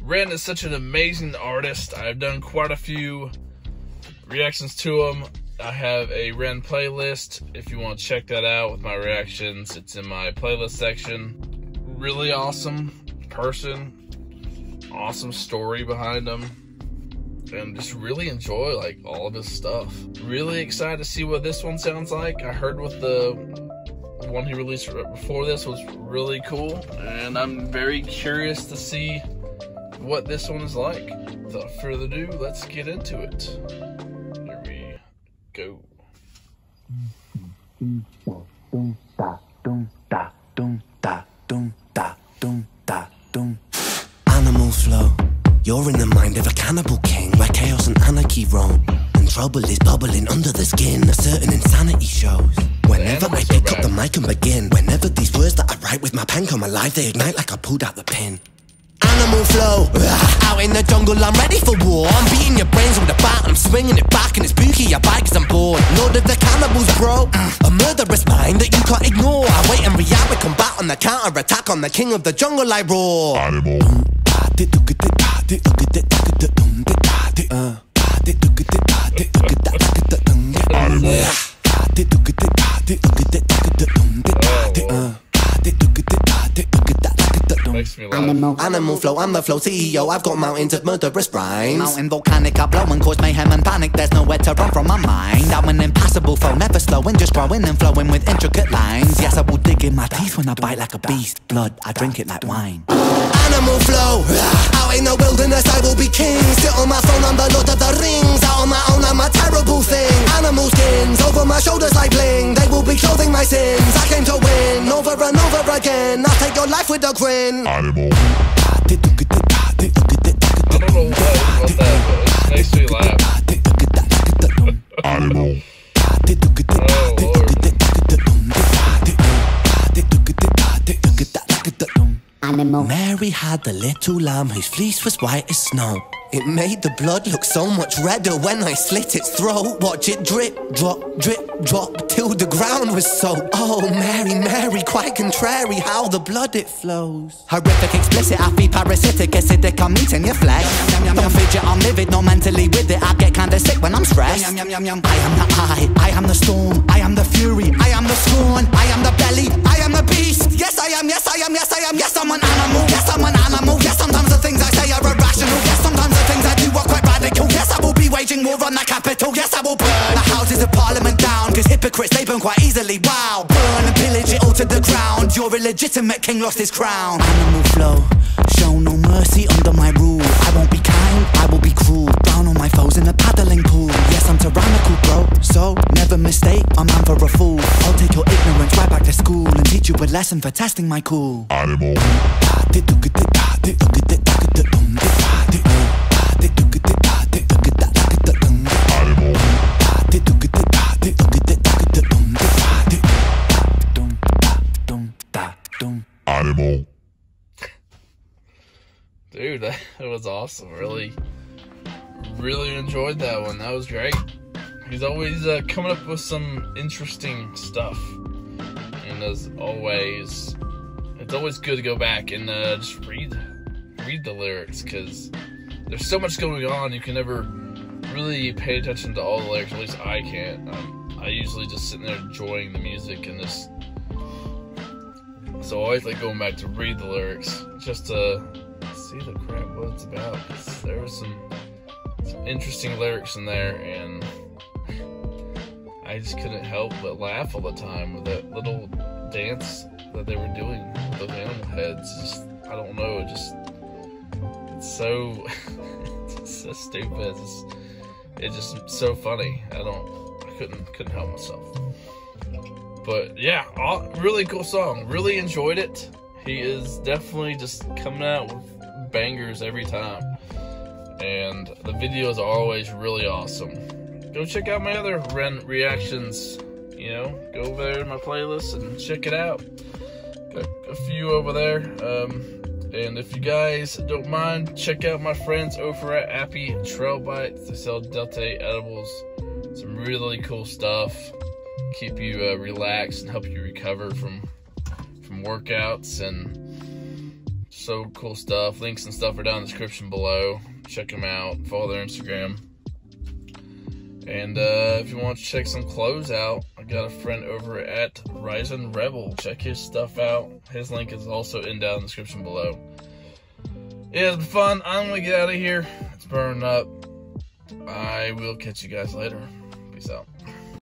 Ren is such an amazing artist. I've done quite a few reactions to him. I have a Ren playlist. If you want to check that out with my reactions, it's in my playlist section. Really awesome person. Awesome story behind him. And just really enjoy like all of his stuff. Really excited to see what this one sounds like. I heard with the one he released before this was really cool, and I'm very curious to see what this one is like. Without further ado, let's get into it. Here we go. Animal flow. You're in the mind of a cannibal king, where chaos and anarchy roam, and trouble is bubbling under the skin. A certain insanity shows whenever I pick up the mic and begin. Whenever these words that I write with my pen come alive, they ignite like I pulled out the pin. Animal flow, out in the jungle, I'm ready for war. I'm beating your brains with a bat, I'm swinging it back, and it's spooky, your bike cause I'm bored. Lord of the cannibals, bro, a murderous mind that you can't ignore. I wait and react with combat on the counter-attack, on the king of the jungle I roar. Animal. Animal flow, I'm the flow CEO. I've got mountains of murderous rhymes. Mountain volcanic, I blow and cause mayhem and panic. There's nowhere to run from my mind. I'm an impassable foe, never slowing, just growing and flowing with intricate lines. Yes, I will dig in my teeth when I bite like a beast. Blood, I drink it like wine. Animal flow, out in the wilderness I will be king. Sit on my throne, I'm the Lord of the Rings. Out on my own, I'm a terrible thing. Animal skins over my shoulders like bling. They will be clothing my sins. I came to win, over and over again. I'll take your life with a grin. Animal. I don't know what that, but it makes me laugh. Animal. Oh, Lord. Animal. Mary had the little lamb whose fleece was white as snow. It made the blood look so much redder when I slit its throat. Watch it drip, drop, till the ground was soaked. Oh, Mary, Mary, quite contrary how the blood it flows. Horrific, explicit, I feed parasitic, acidic, I'm eating your flesh. Don't fidget, I'm livid, not mentally with it. I get kinda sick when I'm stressed. I am the I am the storm, I am the fury, I am the scorn, I am the belly, I am the beast. Yes, I am, yes, I am, yes, I am, yes, I'm an animal, yes, I'm an animal. Yes, sometimes the things I say are irrational. Yes, sometimes the things I do are quite radical. Yes, I will be waging war on the capital. Yes, I will burn the houses of parliament down, cause hypocrites, they burn quite easily. Wow, burn and pillage it all to the ground. Your illegitimate king lost his crown. Animal flow, show no mercy under my rule. I won't be kind, I will be cruel. Down on my foes in a paddling pool. Yes, I'm tyrannical, bro, so never mistake a man for a fool. I'll take your ignorance right back to school and teach you a lesson for testing my cool. Animal. Animal. Dude, that was awesome. Really enjoyed that one. That was great. He's always coming up with some interesting stuff. And as always, it's always good to go back and just read the lyrics, because there's so much going on. You can never really pay attention to all the lyrics. At least I can't. I usually just sitting there enjoying the music and just. So I always like going back to read the lyrics just to see the crap what it's about. There were some interesting lyrics in there, and I just couldn't help but laugh all the time with that little dance that they were doing with those animal heads. Just, I don't know, it's so it's so stupid. It's just so funny. I couldn't help myself. But yeah, really cool song. Really enjoyed it. He is definitely just coming out with bangers every time. And the videos are always really awesome. Go check out my other Ren reactions. You know, go over there to my playlist and check it out. Got a few over there. And if you guys don't mind, check out my friends over at Appy Trail Bites. They sell Delta 8 edibles. Some really cool stuff. Keep you relaxed and help you recover from workouts and So cool stuff. Links and stuff are down in the description below. Check them out. Follow their Instagram. And if you want to check some clothes out, I got a friend over at Rising Rebel. Check his stuff out. His link is also down in the description below. Yeah, it's been fun. I'm going to get out of here. It's burning up. I will catch you guys later. Peace out.